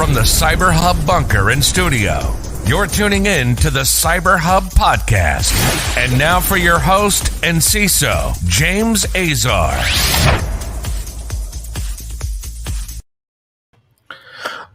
From the CyberHub bunker and studio, you're tuning in to the CyberHub podcast. And now for your host and CISO, James Azar.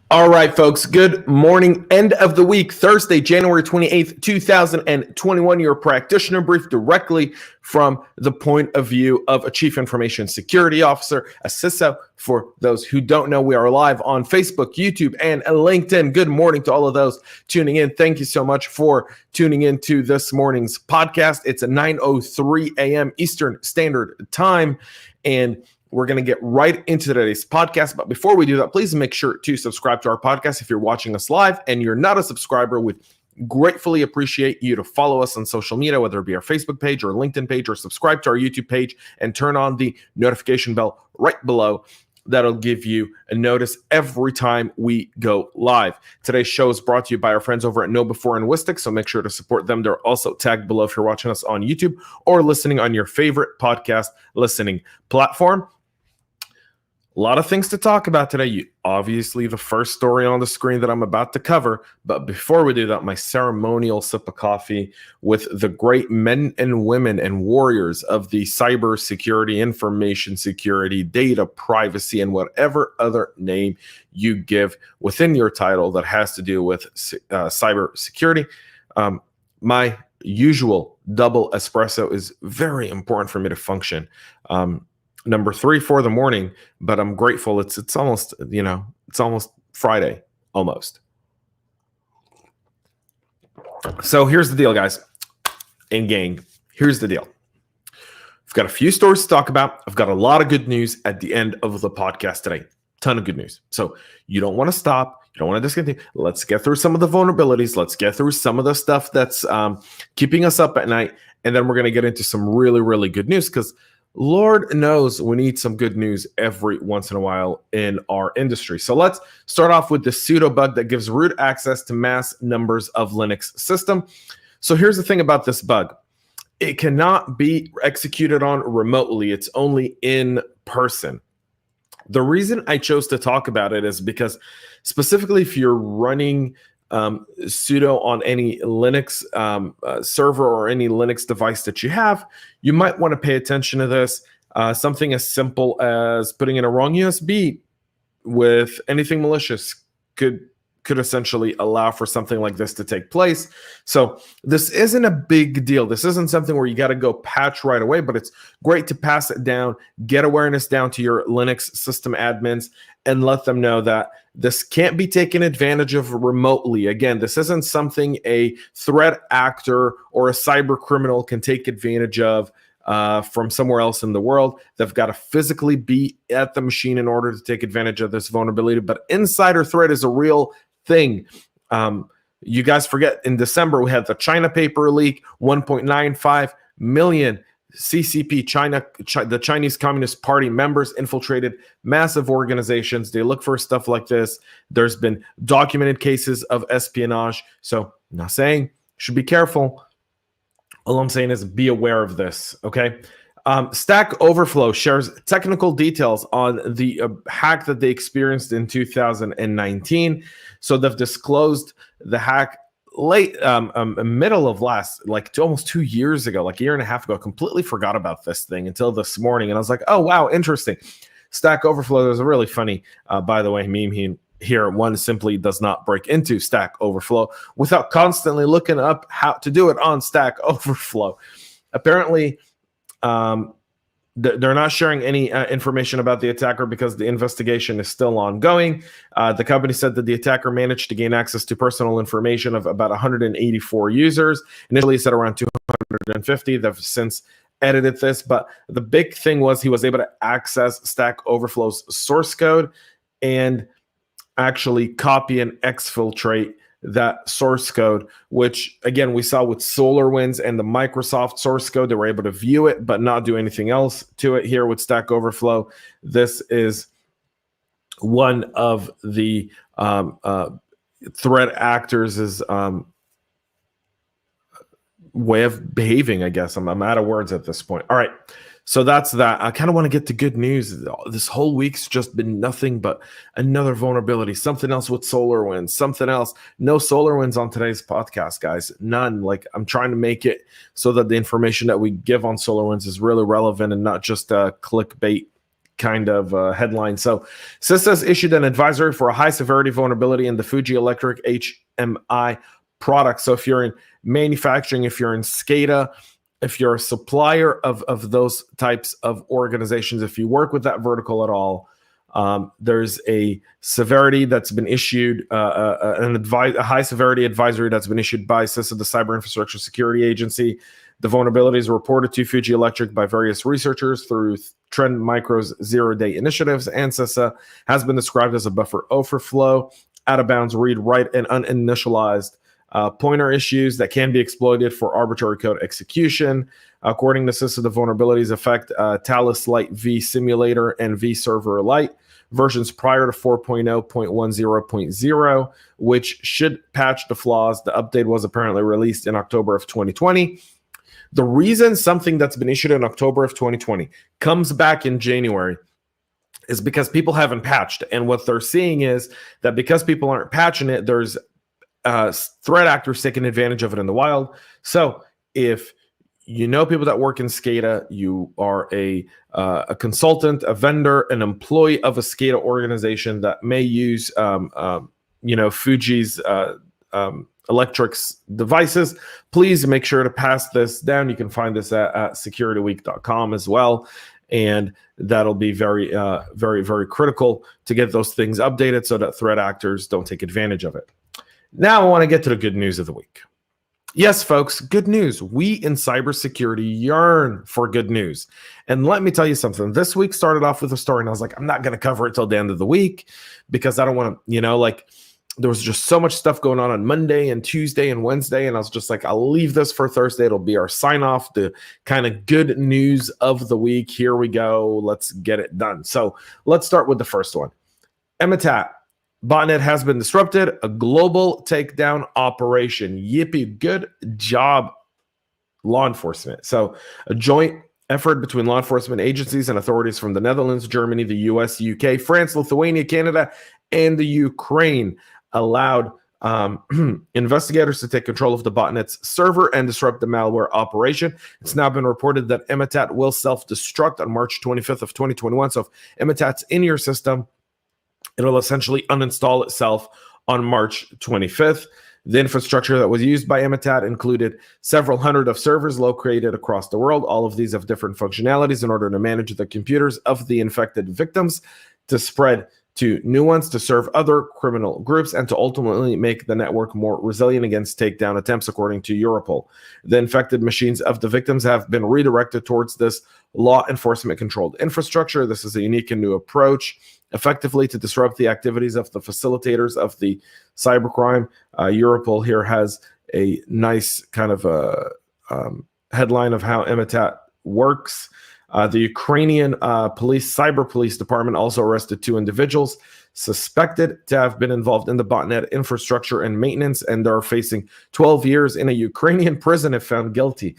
All right, folks, good morning. End of the week, Thursday, January 28th, 2021. Your practitioner brief directly from the point of view of a chief information security officer, a CISO. For those who don't know, we are live on Facebook, YouTube, and LinkedIn. Good morning to all of those tuning in. Thank you so much for tuning in to this morning's podcast. It's a 9:03 a.m. Eastern Standard Time, and we're going to get right into today's podcast. But before we do that, please make sure to subscribe to our podcast. If you're watching us live and you're not a subscriber, we'd gratefully appreciate you to follow us on social media, whether it be our Facebook page or LinkedIn page, or subscribe to our YouTube page and turn on the notification bell right below. That'll give you a notice every time we go live. Today's show is brought to you by our friends over at KnowBe4 so make sure to support them. They're also tagged below if you're watching us on YouTube or listening on your favorite podcast listening platform. A lot of things to talk about today. Obviously, the first story on the screen that I'm about to cover. But before we do that, my ceremonial sip of coffee with the great men and women and warriors of the cybersecurity, information security, data privacy, and whatever other name you give within your title that has to do with cybersecurity. My usual double espresso is very important for me to function. Number 3 for the morning, but I'm grateful. It's almost, it's almost Friday, almost. So here's the deal, guys and gang. Here's the deal. I've got a few stories to talk about. I've got a lot of good news at the end of the podcast today. Ton of good news. So you don't want to stop. You don't want to discontinue. Let's get through some of the vulnerabilities. Let's get through some of the stuff that's keeping us up at night. And then we're going to get into some really, really good news, because Lord knows we need some good news every once in a while in our industry. So let's start off with the Sudo Bug that gives root access to mass numbers of Linux system. So here's the thing about this bug. It cannot be executed on remotely. It's only in person. The reason I chose to talk about it is because specifically if you're running sudo on any Linux server or any Linux device that you have, you might want to pay attention to this. Something as simple as putting in a wrong USB with anything malicious could essentially allow for something like this to take place. So this isn't a big deal. This isn't something where you got to go patch right away, but it's great to pass it down, get awareness down to your Linux system admins, and let them know that this can't be taken advantage of remotely. Again, this isn't something a threat actor or a cyber criminal can take advantage of from somewhere else in the world. They've got to physically be at the machine in order to take advantage of this vulnerability. But insider threat is a real thing. You guys forget, in December, we had the China paper leak, 1.95 million CCP, the Chinese Communist Party members infiltrated massive organizations. They look for stuff like this. There's been documented cases of espionage. So I'm not saying you should be careful. All I'm saying is be aware of this, okay? Stack Overflow shares technical details on the hack that they experienced in 2019. So they've disclosed the hack late middle of almost 2 years ago, like a year and a half ago. I completely forgot about this thing until this morning, and I was like, oh wow, interesting. Stack Overflow, there's a really funny by the way meme here. One simply does not break into Stack Overflow without constantly looking up how to do it on Stack Overflow. Apparently they're not sharing any information about the attacker because the investigation is still ongoing. The company said that the attacker managed to gain access to personal information of about 184 users. Initially, it said around 250. They've since edited this, but the big thing was he was able to access Stack Overflow's source code and actually copy and exfiltrate that source code, which again we saw with SolarWinds and the Microsoft source code. They were able to view it but not do anything else to it. Here with Stack Overflow, this is one of the threat actors' way of behaving, I guess. I'm out of words at this point. All right, So that's that. I kind of want to get to good news. This whole week's just been nothing but another vulnerability, something else with SolarWinds, something else. No SolarWinds on today's podcast, guys. None. Like, I'm trying to make it so that the information that we give on SolarWinds is really relevant and not just a clickbait kind of headline. So CISA has issued an advisory for a high-severity vulnerability in the Fuji Electric HMI product. So if you're in manufacturing, if you're in SCADA, if you're a supplier of those types of organizations, if you work with that vertical at all, there's a severity that's been issued, a high severity advisory that's been issued by CISA, the Cyber Infrastructure Security Agency. The vulnerabilities are reported to Fuji Electric by various researchers through Trend Micro's zero-day initiatives, and CISA has been described as a buffer overflow, out-of-bounds read, write, and uninitialized pointer issues that can be exploited for arbitrary code execution. According to CISA, the vulnerabilities affect Talus Lite V Simulator and V Server Lite versions prior to 4.0.10.0, which should patch the flaws. The update was apparently released in October of 2020. The reason something that's been issued in October of 2020 comes back in January is because people haven't patched. And what they're seeing is that because people aren't patching it, there's threat actors taking advantage of it in the wild. So if you know people that work in SCADA, you are a consultant, a vendor, an employee of a SCADA organization that may use Fuji's Electric's devices, please make sure to pass this down. You can find this at securityweek.com as well. And that'll be very, very critical to get those things updated so that threat actors don't take advantage of it. Now I want to get to the good news of the week. Yes, folks, good news. We in cybersecurity yearn for good news. And let me tell you something. This week started off with a story, and I was like, I'm not going to cover it till the end of the week because I don't want to, there was just so much stuff going on Monday and Tuesday and Wednesday. And I was just like, I'll leave this for Thursday. It'll be our sign off, the kind of good news of the week. Here we go. Let's get it done. So let's start with the first one. Emotet. Botnet has been disrupted. A global takedown operation. Yippee. Good job, law enforcement. So a joint effort between law enforcement agencies and authorities from the Netherlands, Germany, the US, UK, France, Lithuania, Canada, and the Ukraine allowed investigators to take control of the botnet's server and disrupt the malware operation. It's now been reported that Emotet will self-destruct on March 25th of 2021. So if Emotet's in your system, it'll essentially uninstall itself on March 25th. The infrastructure that was used by Emotet included several hundred of servers located across the world. All of these have different functionalities in order to manage the computers of the infected victims, to spread to new ones, to serve other criminal groups, and to ultimately make the network more resilient against takedown attempts, according to Europol. The infected machines of the victims have been redirected towards this law enforcement controlled infrastructure. This is a unique and new approach, effectively to disrupt the activities of the facilitators of the cybercrime. Europol here has a nice kind of headline of how Emotet works. The Ukrainian cyber police department also arrested 2 individuals suspected to have been involved in the botnet infrastructure and maintenance, and they're facing 12 years in a Ukrainian prison if found guilty.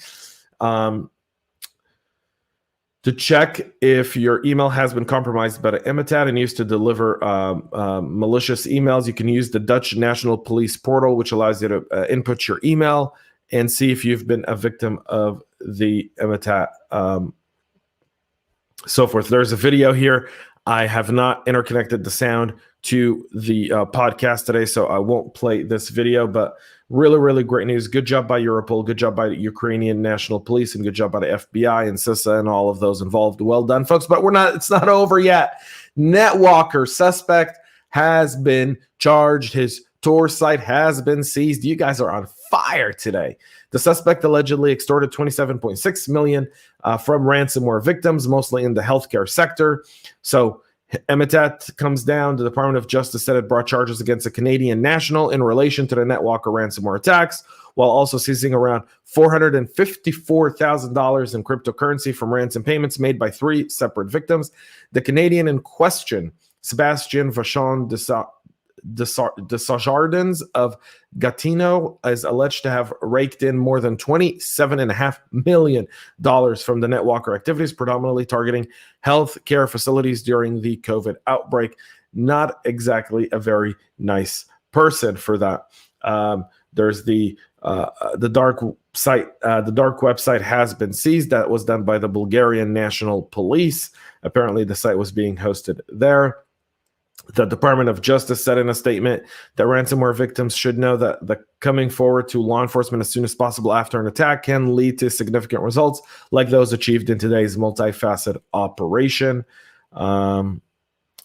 To check if your email has been compromised by the Emotet and used to deliver malicious emails, you can use the Dutch National Police portal, which allows you to input your email and see if you've been a victim of the Emotet. So forth. There's a video here. I have not interconnected the sound to the podcast today, so I won't play this video, but really, really great news. Good job by Europol. Good job by the Ukrainian National Police, and good job by the FBI and CISA and all of those involved. Well done, folks, but it's not over yet. NetWalker suspect has been charged. His Tor site has been seized. You guys are on fire today. The suspect allegedly extorted $27.6 million from ransomware victims, mostly in the healthcare sector. So Emotet comes down. The Department of Justice said it brought charges against a Canadian national in relation to the NetWalker ransomware attacks, while also seizing around $454,000 in cryptocurrency from ransom payments made by 3 separate victims. The Canadian in question, Sébastien Vachon Desjardins of Gatineau is alleged to have raked in more than $27.5 million from the NetWalker activities, predominantly targeting healthcare facilities during the COVID outbreak. Not exactly a very nice person for that. There's the dark site. The dark website has been seized. That was done by the Bulgarian National Police. Apparently, the site was being hosted there. The Department of Justice said in a statement that ransomware victims should know that the coming forward to law enforcement as soon as possible after an attack can lead to significant results like those achieved in today's multifaceted operation.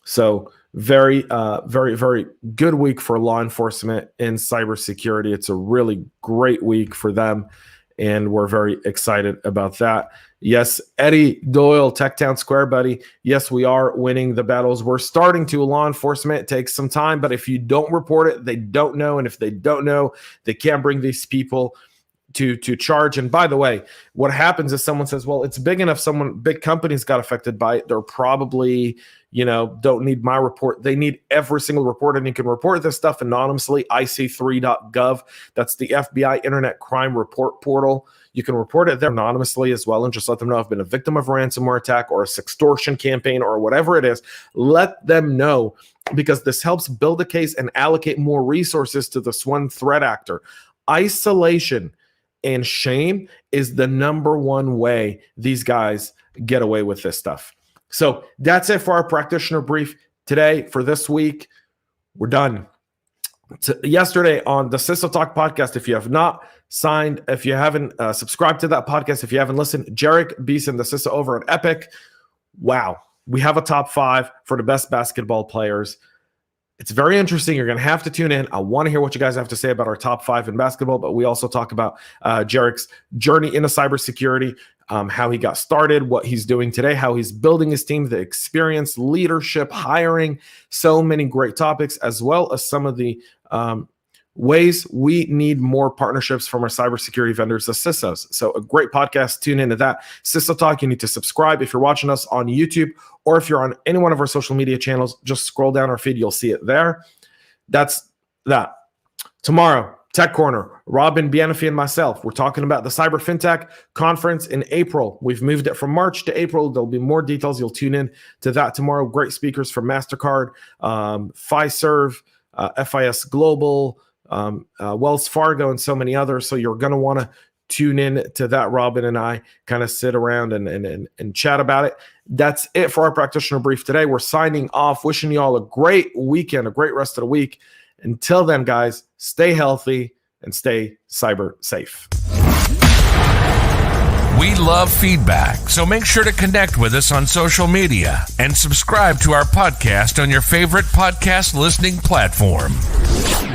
So very, very good week for law enforcement in cybersecurity. It's a really great week for them, and we're very excited about that. Yes, Eddie Doyle, Techtown Square, buddy. Yes, we are winning the battles. We're starting to. Law enforcement, it takes some time, but if you don't report it, they don't know. And if they don't know, they can't bring these people to charge. And by the way, what happens is someone says, well, it's big enough. Big companies got affected by it. They're probably, don't need my report. They need every single report, and you can report this stuff anonymously. IC3.gov. That's the FBI Internet Crime Report Portal. You can report it there anonymously as well, and just let them know I've been a victim of a ransomware attack or a sextortion campaign or whatever it is. Let them know, because this helps build a case and allocate more resources to this one threat actor. Isolation and shame is the number one way these guys get away with this stuff. So that's it for our practitioner brief today. For this week, we're done. Yesterday on the CISO Talk podcast, if you have not if you haven't subscribed to that podcast, if you haven't listened, Jarek Beeson, the CISO over at Epic. Wow. We have a top 5 for the best basketball players. It's very interesting. You're going to have to tune in. I want to hear what you guys have to say about our top 5 in basketball, but we also talk about Jarek's journey into cybersecurity, how he got started, what he's doing today, how he's building his team, the experience, leadership, hiring, so many great topics, as well as some of the ways we need more partnerships from our cybersecurity vendors, the CISOs. So a great podcast. Tune into that. CISO Talk, you need to subscribe if you're watching us on YouTube, or if you're on any one of our social media channels, just scroll down our feed. You'll see it there. That's that. Tomorrow, Tech Corner, Robin Bianafi and myself, we're talking about the Cyber FinTech Conference in April. We've moved it from March to April. There'll be more details. You'll tune in to that tomorrow. Great speakers from MasterCard, Fiserv, FIS Global, Wells Fargo, and so many others. So you're going to want to tune in to that. Robin and I kind of sit around and chat about it. That's it for our practitioner brief today. We're signing off, wishing you all a great weekend, a great rest of the week. Until then, guys, stay healthy and stay cyber safe. We love feedback, so make sure to connect with us on social media and subscribe to our podcast on your favorite podcast listening platform.